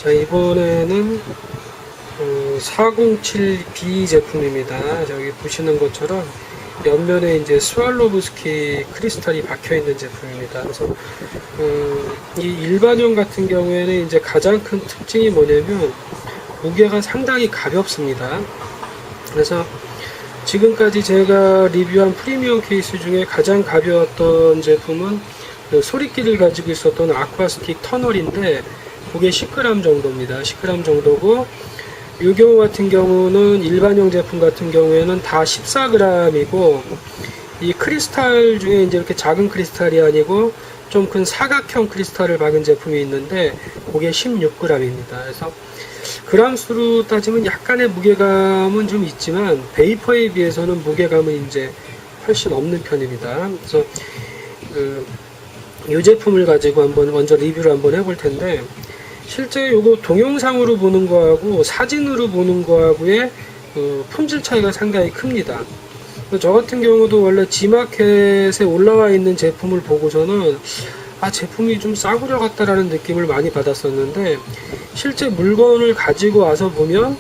자, 이번에는 407B 제품입니다. 저기 보시는 것처럼 옆면에 이제 스왈로브스키 크리스탈이 박혀 있는 제품입니다. 그래서 이 일반형 같은 경우에는 이제 가장 큰 특징이 뭐냐면 무게가 상당히 가볍습니다. 그래서 지금까지 제가 리뷰한 프리미엄 케이스 중에 가장 가벼웠던 제품은 그 소리끼를 가지고 있었던 아쿠아스틱 터널인데 그게 10g 정도입니다. 10g 정도고 이 경우 같은 경우는 일반형 제품 같은 경우에는 다 14g이고 이 크리스탈 중에 이제 이렇게 작은 크리스탈이 아니고 좀 큰 사각형 크리스탈을 박은 제품이 있는데 그게 16g입니다. 그래서 그람수로 따지면 약간의 무게감은 좀 있지만 베이퍼에 비해서는 무게감은 이제 훨씬 없는 편입니다. 그래서 이 제품을 가지고 먼저 리뷰를 한번 해볼 텐데 실제 요거 동영상으로 보는 거하고 사진으로 보는 거하고의 품질 차이가 상당히 큽니다. 저 같은 경우도 원래 G마켓에 올라와 있는 제품을 보고서는 제품이 좀 싸구려 같다라는 느낌을 많이 받았었는데 실제 물건을 가지고 와서 보면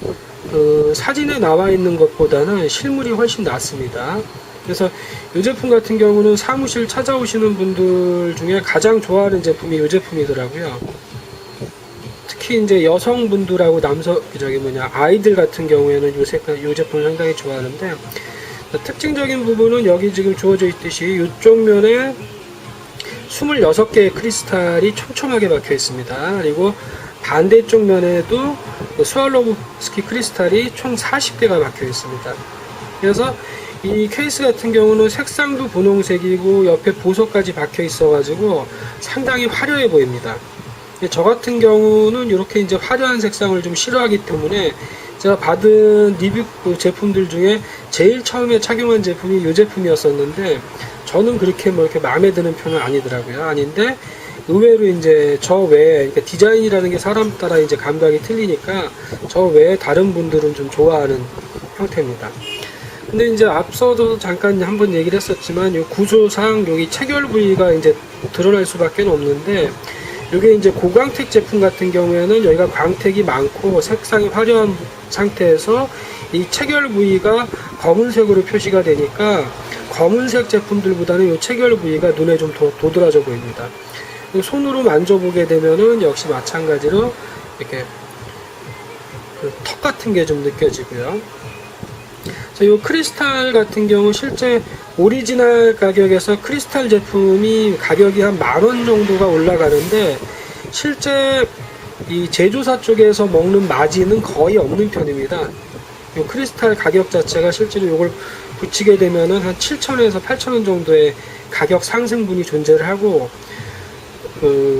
사진에 나와 있는 것보다는 실물이 훨씬 낫습니다. 그래서 이 제품 같은 경우는 사무실 찾아오시는 분들 중에 가장 좋아하는 제품이 이 제품이더라고요. 특히 이제 여성분들하고 아이들 같은 경우에는 이 제품을 상당히 좋아하는데 특징적인 부분은 여기 지금 주어져 있듯이 이쪽 면에 26개의 크리스탈이 촘촘하게 박혀 있습니다. 그리고 반대쪽 면에도 스왈로브스키 크리스탈이 총 40개가 박혀 있습니다. 그래서 이 케이스 같은 경우는 색상도 분홍색이고 옆에 보석까지 박혀 있어 가지고 상당히 화려해 보입니다. 저 같은 경우는 이렇게 이제 화려한 색상을 좀 싫어하기 때문에 제가 받은 리뷰 제품들 중에 제일 처음에 착용한 제품이 이 제품이었었는데 저는 그렇게 이렇게 마음에 드는 편은 아니더라고요. 아닌데 의외로 이제 저 외에 그러니까 디자인이라는 게 사람 따라 이제 감각이 틀리니까 저 외에 다른 분들은 좀 좋아하는 형태입니다. 근데 이제 앞서도 잠깐 한번 얘기를 했었지만 이 구조상 여기 체결 부위가 이제 드러날 수밖에 없는데 이게 이제 고광택 제품 같은 경우에는 여기가 광택이 많고 색상이 화려한 상태에서 이 체결 부위가 검은색으로 표시가 되니까 검은색 제품들보다는 이 체결 부위가 눈에 좀 더 도드라져 보입니다. 손으로 만져보게 되면은 역시 마찬가지로 이렇게 턱 같은 게 좀 느껴지고요. 이 크리스탈 같은 경우 실제 오리지널 가격에서 크리스탈 제품이 가격이 한 10,000원 정도가 올라가는데 실제 이 제조사 쪽에서 먹는 마진은 거의 없는 편입니다. 이 크리스탈 가격 자체가 실제로 이걸 붙이게 되면은 한 7,000원에서 8,000원 정도의 가격 상승분이 존재를 하고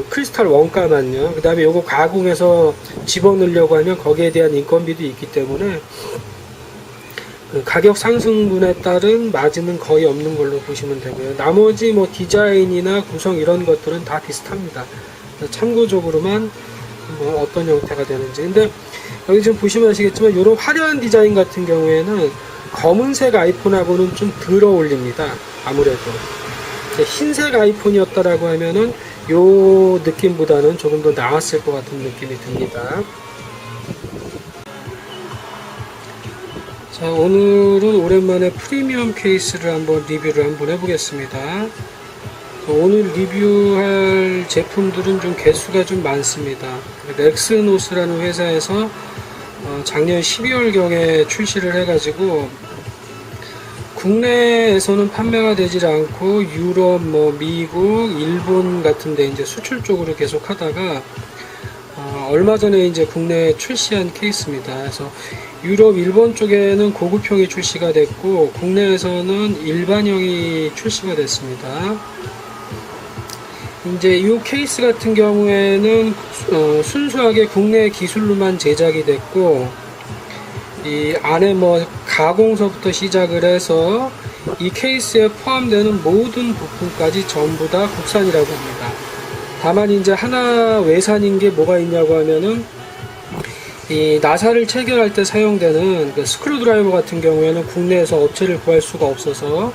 크리스탈 원가만요. 그 다음에 요거 가공해서 집어넣으려고 하면 거기에 대한 인건비도 있기 때문에 가격 상승분에 따른 마진은 거의 없는 걸로 보시면 되고요. 나머지 뭐 디자인이나 구성 이런 것들은 다 비슷합니다. 참고적으로만 뭐 어떤 형태가 되는지. 근데 여기 지금 보시면 아시겠지만 이런 화려한 디자인 같은 경우에는 검은색 아이폰하고는 좀 덜 어울립니다. 아무래도 흰색 아이폰이었다라고 하면은 요 느낌보다는 조금 더 나았을 것 같은 느낌이 듭니다. 자, 오늘은 오랜만에 프리미엄 케이스를 리뷰를 한번 해보겠습니다. 오늘 리뷰할 제품들은 좀 개수가 좀 많습니다. 렉스노스라는 회사에서 작년 12월경에 출시를 해가지고 국내에서는 판매가 되질 않고 유럽, 미국, 일본 같은데 이제 수출 쪽으로 계속 하다가 얼마 전에 이제 국내에 출시한 케이스입니다. 그래서 유럽, 일본 쪽에는 고급형이 출시가 됐고 국내에서는 일반형이 출시가 됐습니다. 이제 이 케이스 같은 경우에는 순수하게 국내 기술로만 제작이 됐고 이 안에 가공서부터 시작을 해서 이 케이스에 포함되는 모든 부품까지 전부 다 국산이라고 합니다. 다만 이제 하나 외산인 게 뭐가 있냐고 하면은 이 나사를 체결할 때 사용되는 그 스크류 드라이버 같은 경우에는 국내에서 업체를 구할 수가 없어서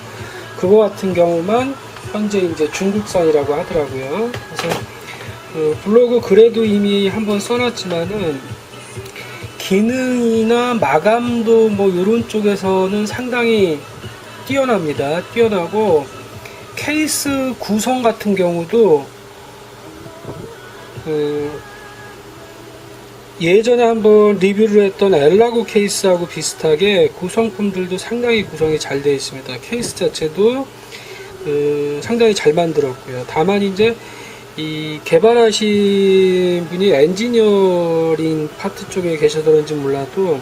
그거 같은 경우만 현재 이제 중국산이라고 하더라고요. 그래서 블로그 글에도 이미 한번 써놨지만은 기능이나 마감도 뭐 이런 쪽에서는 상당히 뛰어납니다. 뛰어나고 케이스 구성 같은 경우도 예전에 한번 리뷰를 했던 엘라고 케이스하고 비슷하게 구성품들도 상당히 구성이 잘 되어 있습니다. 케이스 자체도 상당히 잘 만들었고요. 다만 이제 이 개발하신 분이 엔지니어링 파트 쪽에 계셔서 그런지 몰라도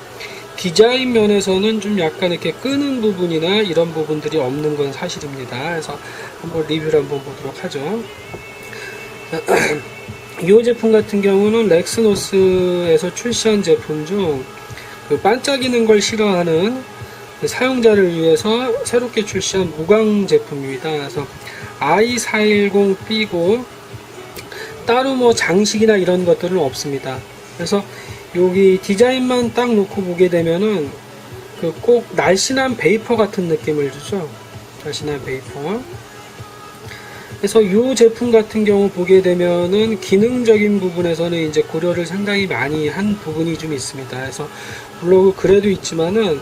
디자인 면에서는 좀 약간 이렇게 끄는 부분이나 이런 부분들이 없는 건 사실입니다. 그래서 한번 리뷰를 한번 보도록 하죠. 이 제품 같은 경우는 렉스노스에서 출시한 제품 중 그 반짝이는 걸 싫어하는 그 사용자를 위해서 새롭게 출시한 무광 제품입니다. 그래서 i410B고 따로 뭐 장식이나 이런 것들은 없습니다. 그래서 여기 디자인만 딱 놓고 보게 되면은 그 꼭 날씬한 베이퍼 같은 느낌을 주죠. 날씬한 베이퍼. 그래서 이 제품 같은 경우 보게 되면은 기능적인 부분에서는 이제 고려를 상당히 많이 한 부분이 좀 있습니다. 그래서 블로그 글에도 있지만은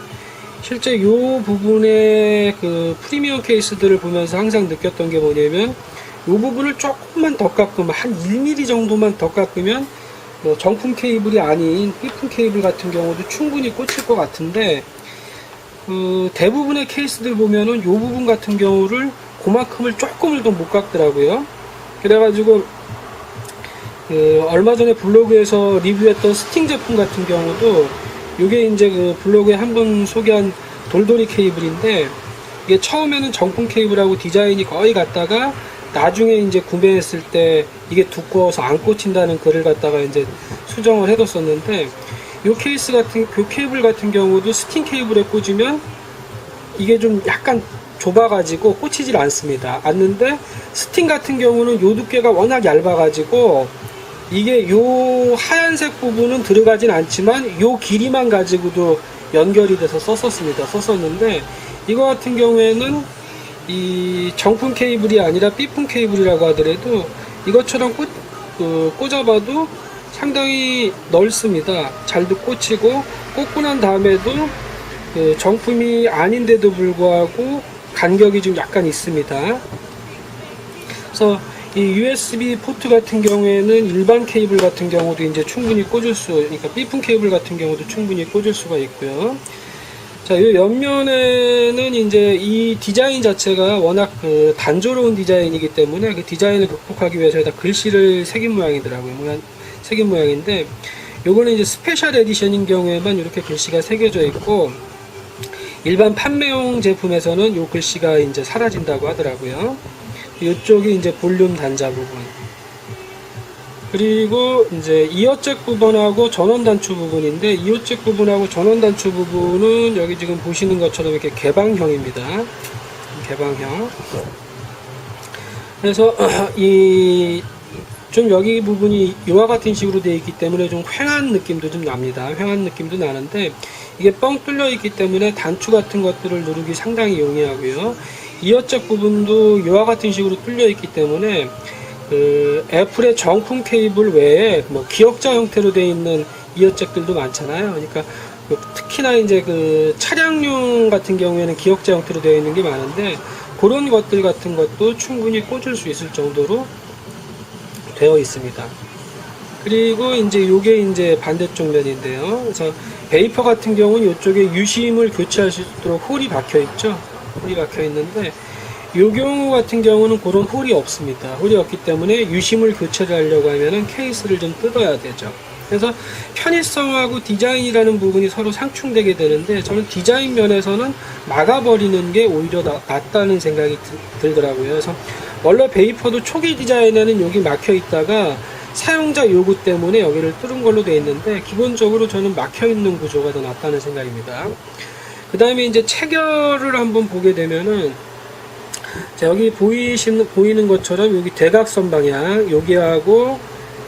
실제 이 부분의 그 프리미엄 케이스들을 보면서 항상 느꼈던 게 뭐냐면 이 부분을 조금만 더 깎으면 한 1mm 정도만 더 깎으면 뭐 정품 케이블이 아닌 삐품 케이블 같은 경우도 충분히 꽂힐 것 같은데 대부분의 케이스들 보면은 이 부분 같은 경우를 그만큼을 조금을 더 못 깎더라고요. 그래가지고 얼마 전에 블로그에서 리뷰했던 스팅 제품 같은 경우도 이게 이제 그 블로그에 한번 소개한 돌돌이 케이블인데 이게 처음에는 정품 케이블하고 디자인이 거의 같다가 나중에 이제 구매했을 때 이게 두꺼워서 안 꽂힌다는 글을 갖다가 이제 수정을 해뒀었는데 요 케이블 같은 경우도 스팅 케이블에 꽂으면 이게 좀 약간 좁아가지고 꽂히질 않는데 스팅 같은 경우는 요 두께가 워낙 얇아가지고 이게 요 하얀색 부분은 들어가진 않지만 요 길이만 가지고도 연결이 돼서 썼었는데 이거 같은 경우에는 이 정품 케이블이 아니라 삐품 케이블이라고 하더라도 이것처럼 꽂아봐도 상당히 넓습니다. 잘도 꽂히고 꽂고 난 다음에도 정품이 아닌데도 불구하고 간격이 좀 약간 있습니다. 그래서 이 USB 포트 같은 경우에는 일반 케이블 같은 경우도 이제 충분히 그러니까 삐품 케이블 같은 경우도 충분히 꽂을 수가 있고요. 자, 이 옆면에는 이제 이 디자인 자체가 워낙 단조로운 디자인이기 때문에 그 디자인을 극복하기 위해서 여기다 글씨를 새긴 모양이더라고요. 새긴 모양인데, 요거는 이제 스페셜 에디션인 경우에만 이렇게 글씨가 새겨져 있고, 일반 판매용 제품에서는 요 글씨가 이제 사라진다고 하더라고요. 이쪽이 이제 볼륨 단자 부분. 그리고 이제 이어잭 부분하고 전원 단추 부분인데, 이어잭 부분하고 전원 단추 부분은 여기 지금 보시는 것처럼 이렇게 개방형입니다. 개방형. 그래서 좀 여기 부분이 이와 같은 식으로 되어 있기 때문에 좀 휑한 느낌도 좀 납니다. 휑한 느낌도 나는데 이게 뻥 뚫려 있기 때문에 단추 같은 것들을 누르기 상당히 용이하고요. 이어잭 부분도 이와 같은 식으로 뚫려 있기 때문에 애플의 정품 케이블 외에 뭐 기역자 형태로 되어 있는 이어잭들도 많잖아요. 그러니까 특히나 이제 차량용 같은 경우에는 기역자 형태로 되어 있는 게 많은데 그런 것들 같은 것도 충분히 꽂을 수 있을 정도로 되어 있습니다. 그리고 이제 요게 이제 반대쪽 면인데요. 그래서 베이퍼 같은 경우는 이쪽에 유심을 교체할 수 있도록 홀이 박혀 있죠. 홀이 박혀 있는데 요 경우 같은 경우는 그런 홀이 없습니다. 홀이 없기 때문에 유심을 교체를 하려고 하면은 케이스를 좀 뜯어야 되죠. 그래서 편의성하고 디자인이라는 부분이 서로 상충되게 되는데 저는 디자인 면에서는 막아버리는 게 오히려 낫다는 생각이 들더라고요. 그래서 원래 베이퍼도 초기 디자인에는 여기 막혀 있다가 사용자 요구 때문에 여기를 뚫은 걸로 되어 있는데 기본적으로 저는 막혀 있는 구조가 더 낫다는 생각입니다. 그 다음에 이제 체결을 한번 보게 되면은 자, 여기 보이는 것처럼 여기 대각선 방향 여기하고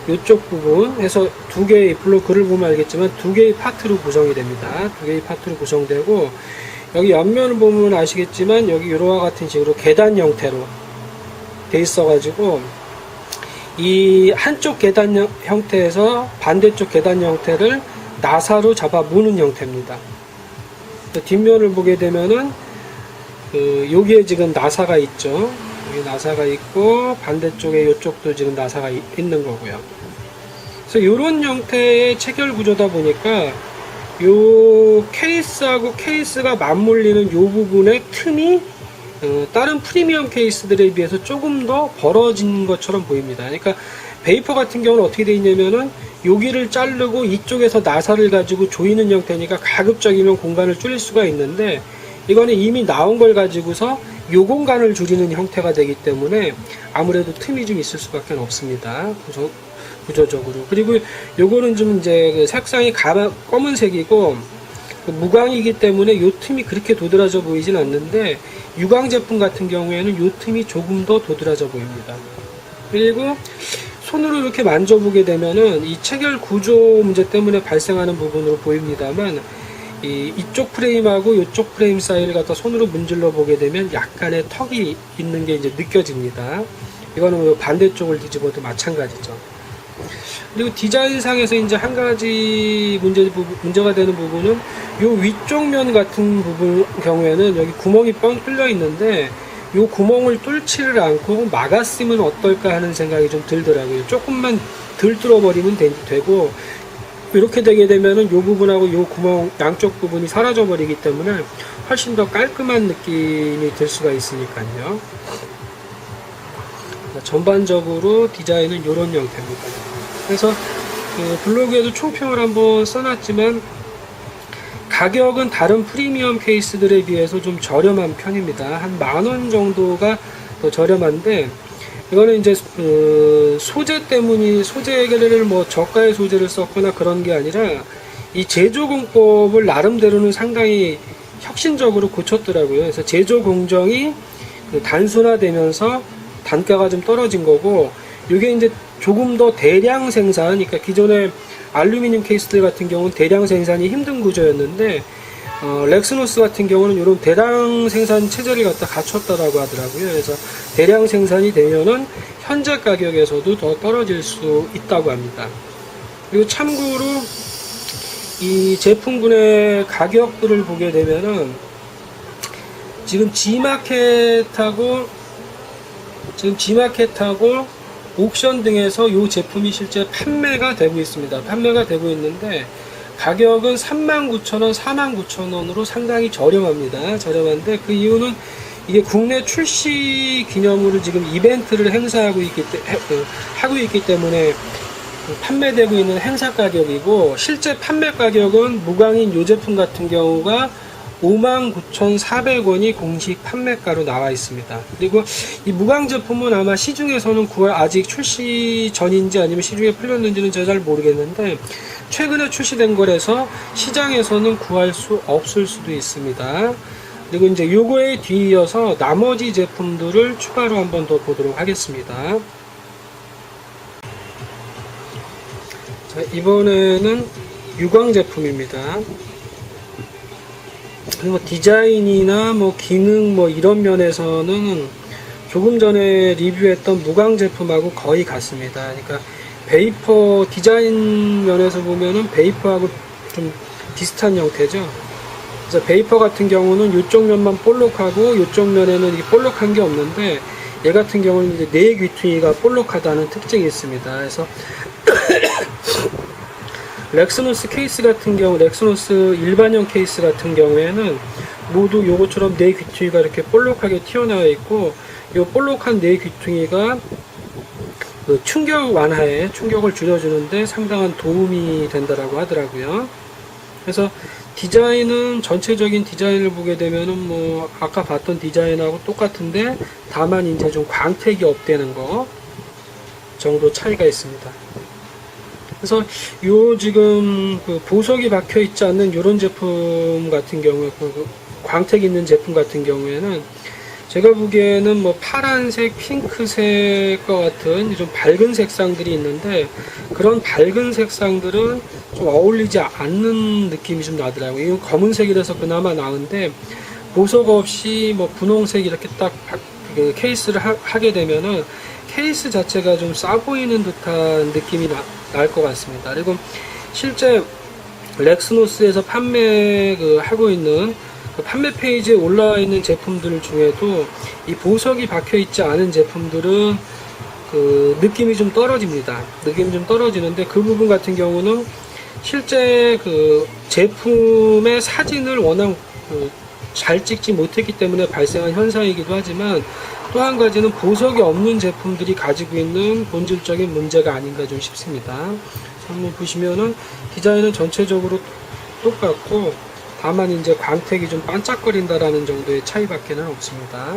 이쪽 부분 해서 두 개의 블록 글을 보면 알겠지만 두 개의 파트로 구성이 됩니다. 두 개의 파트로 구성되고 여기 옆면을 보면 아시겠지만 여기 이와 같은 식으로 계단 형태로 돼 있어 가지고 이 한쪽 계단 형태에서 반대쪽 계단 형태를 나사로 잡아 무는 형태입니다. 뒷면을 보게 되면은 여기에 지금 나사가 있죠. 여기 나사가 있고 반대쪽에 이쪽도 지금 나사가 있는 거고요. 그래서 이런 형태의 체결 구조다 보니까 요 케이스하고 케이스가 맞물리는 요 부분의 틈이 다른 프리미엄 케이스들에 비해서 조금 더 벌어진 것처럼 보입니다. 그러니까 베이퍼 같은 경우는 어떻게 되어 있냐면은 여기를 자르고 이쪽에서 나사를 가지고 조이는 형태니까 가급적이면 공간을 줄일 수가 있는데, 이거는 이미 나온 걸 가지고서 요 공간을 줄이는 형태가 되기 때문에 아무래도 틈이 좀 있을 수밖에 없습니다. 구조적으로. 그리고 요거는 좀 이제 그 색상이 검은색이고 무광이기 때문에 요 틈이 그렇게 도드라져 보이진 않는데, 유광 제품 같은 경우에는 요 틈이 조금 더 도드라져 보입니다. 그리고 손으로 이렇게 만져보게 되면은 이 체결 구조 문제 때문에 발생하는 부분으로 보입니다만, 이쪽 프레임하고 이쪽 프레임 사이를 갖다 손으로 문질러 보게 되면 약간의 턱이 있는 게 이제 느껴집니다. 이거는 반대쪽을 뒤집어도 마찬가지죠. 그리고 디자인상에서 이제 한 가지 문제가 되는 부분은 요 위쪽 면 같은 부분 경우에는 여기 구멍이 뻥 뚫려 있는데, 요 구멍을 뚫지를 않고 막았으면 어떨까 하는 생각이 좀 들더라고요. 조금만 덜 뚫어버리면 되고, 이렇게 되게 되면은 요 부분하고 요 구멍 양쪽 부분이 사라져 버리기 때문에 훨씬 더 깔끔한 느낌이 들 수가 있으니까요. 전반적으로 디자인은 이런 형태입니다. 그래서 블로그에도 총평을 한번 써놨지만 가격은 다른 프리미엄 케이스들에 비해서 좀 저렴한 편입니다. 한 10,000원 정도가 더 저렴한데, 이거는 이제 소재를 뭐 저가의 소재를 썼거나 그런 게 아니라 이 제조 공법을 나름대로는 상당히 혁신적으로 고쳤더라고요. 그래서 제조 공정이 단순화되면서 단가가 좀 떨어진 거고, 이게 이제 조금 더 대량 생산, 그러니까 기존의 알루미늄 케이스들 같은 경우는 대량 생산이 힘든 구조였는데, 렉스노스 같은 경우는 이런 대량 생산 체제를 갖다 갖췄다라고 하더라고요. 그래서 대량 생산이 되면은 현재 가격에서도 더 떨어질 수 있다고 합니다. 그리고 참고로 이 제품군의 가격들을 보게 되면은 지금 G마켓하고 옥션 등에서 이 제품이 실제 판매가 되고 있습니다. 판매가 되고 있는데 가격은 39,000원, 49,000원으로 상당히 저렴합니다. 저렴한데 그 이유는 이게 국내 출시 기념으로 지금 이벤트를 행사하고 있기 때문에 판매되고 있는 행사 가격이고, 실제 판매 가격은 무광인 이 제품 같은 경우가 59,400원이 공식 판매가로 나와 있습니다. 그리고 이 무광 제품은 아마 시중에서는 9월 아직 출시 전인지 아니면 시중에 풀렸는지는 제가 잘 모르겠는데, 최근에 출시된 거라서 시장에서는 구할 수 없을 수도 있습니다. 그리고 이제 요거에 뒤이어서 나머지 제품들을 추가로 한번 더 보도록 하겠습니다. 자, 이번에는 유광 제품입니다. 뭐 디자인이나 뭐 기능 뭐 이런 면에서는 조금 전에 리뷰했던 무광 제품하고 거의 같습니다. 그러니까 베이퍼 디자인 면에서 보면은 베이퍼하고 좀 비슷한 형태죠. 그래서 베이퍼 같은 경우는 이쪽 면만 볼록하고 이쪽 면에는 이게 볼록한 게 없는데, 얘 같은 경우는 이제 네 귀퉁이가 볼록하다는 특징이 있습니다. 그래서 렉스노스 케이스 같은 경우, 렉스노스 일반형 케이스 같은 경우에는 모두 요것처럼 네 귀퉁이가 이렇게 볼록하게 튀어나와 있고, 요 볼록한 네 귀퉁이가 그 충격 완화에, 충격을 줄여주는데 상당한 도움이 된다라고 하더라고요. 그래서 디자인은, 전체적인 디자인을 보게 되면은 뭐 아까 봤던 디자인하고 똑같은데, 다만 이제 좀 광택이 업되는 거 정도 차이가 있습니다. 그래서 요 지금 그 보석이 박혀 있지 않는 요런 제품 같은 경우에, 그 광택 있는 제품 같은 경우에는 제가 보기에는 뭐 파란색, 핑크색과 같은 좀 밝은 색상들이 있는데, 그런 밝은 색상들은 좀 어울리지 않는 느낌이 좀 나더라고요. 이건 검은색이라서 그나마 나은데, 보석 없이 뭐 분홍색 이렇게 딱 그 케이스를 하게 되면은 케이스 자체가 좀 싸 보이는 듯한 느낌이 날 것 같습니다. 그리고 실제 렉스노스에서 하고 있는 그 판매 페이지에 올라와 있는 제품들 중에도 이 보석이 박혀 있지 않은 제품들은 그 느낌이 좀 떨어집니다. 느낌이 좀 떨어지는데 그 부분 같은 경우는 실제 그 제품의 사진을 워낙 잘 찍지 못했기 때문에 발생한 현상이기도 하지만, 또 한 가지는 보석이 없는 제품들이 가지고 있는 본질적인 문제가 아닌가 좀 싶습니다. 한번 보시면은 디자인은 전체적으로 똑같고, 다만 이제 광택이 좀 반짝거린다라는 정도의 차이밖에는 없습니다.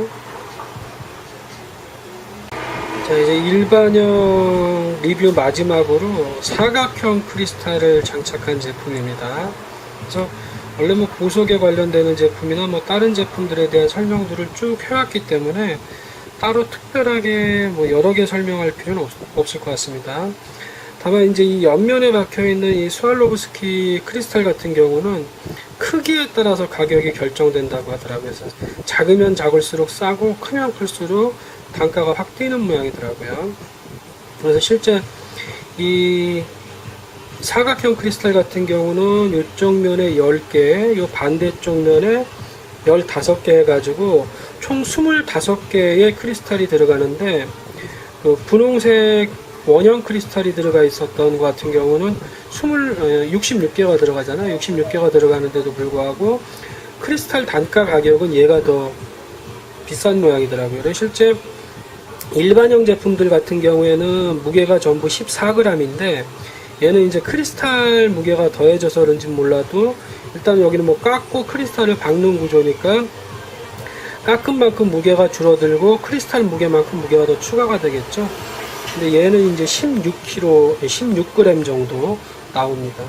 자, 이제 일반형 리뷰 마지막으로 사각형 크리스탈을 장착한 제품입니다. 그래서 원래 뭐 보석에 관련되는 제품이나 뭐 다른 제품들에 대한 설명들을 쭉 해왔기 때문에 따로 특별하게 뭐 여러 개 설명할 필요는 없을 것 같습니다. 다만 이제 이 옆면에 박혀 있는 이 스왈로브스키 크리스탈 같은 경우는 크기에 따라서 가격이 결정된다고 하더라고요. 그래서 작으면 작을수록 싸고 크면 클수록 단가가 확 뛰는 모양이더라고요. 그래서 실제 이 사각형 크리스탈 같은 경우는 이쪽 면에 10개, 이 반대쪽 면에 15개 해가지고 총 25개의 크리스탈이 들어가는데, 그 분홍색 원형 크리스탈이 들어가 있었던 것 같은 경우는 66개가 들어가잖아요. 66개가 들어가는데도 불구하고 크리스탈 단가 가격은 얘가 더 비싼 모양이더라고요. 그래서 실제 일반형 제품들 같은 경우에는 무게가 전부 14g인데 얘는 이제 크리스탈 무게가 더해져서 그런지 몰라도 일단 여기는 뭐 깎고 크리스탈을 박는 구조니까 깎은 만큼 무게가 줄어들고 크리스탈 무게만큼 무게가 더 추가가 되겠죠. 근데 얘는 이제 16g 정도 나옵니다.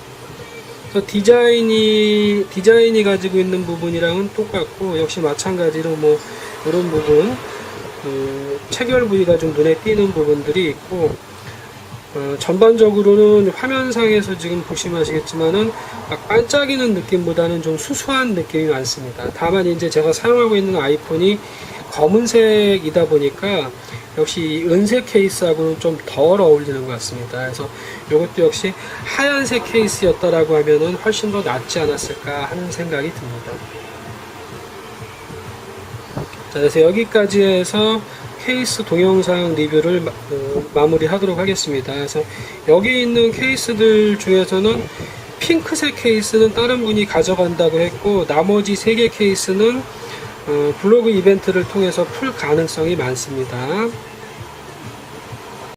그래서 디자인이 가지고 있는 부분이랑은 똑같고, 역시 마찬가지로 뭐 이런 부분, 체결 부위가 좀 눈에 띄는 부분들이 있고, 전반적으로는 화면상에서 지금 보시면 아시겠지만은 막 반짝이는 느낌보다는 좀 수수한 느낌이 많습니다. 다만 이제 제가 사용하고 있는 아이폰이 검은색이다 보니까 역시 은색 케이스하고는 좀 덜 어울리는 것 같습니다. 그래서 이것도 역시 하얀색 케이스였다라고 하면은 훨씬 더 낫지 않았을까 하는 생각이 듭니다. 자, 그래서 여기까지 해서 케이스 동영상 리뷰를 마무리 하도록 하겠습니다. 그래서 여기 있는 케이스들 중에서는 핑크색 케이스는 다른 분이 가져간다고 했고, 나머지 3개 케이스는 블로그 이벤트를 통해서 풀 가능성이 많습니다.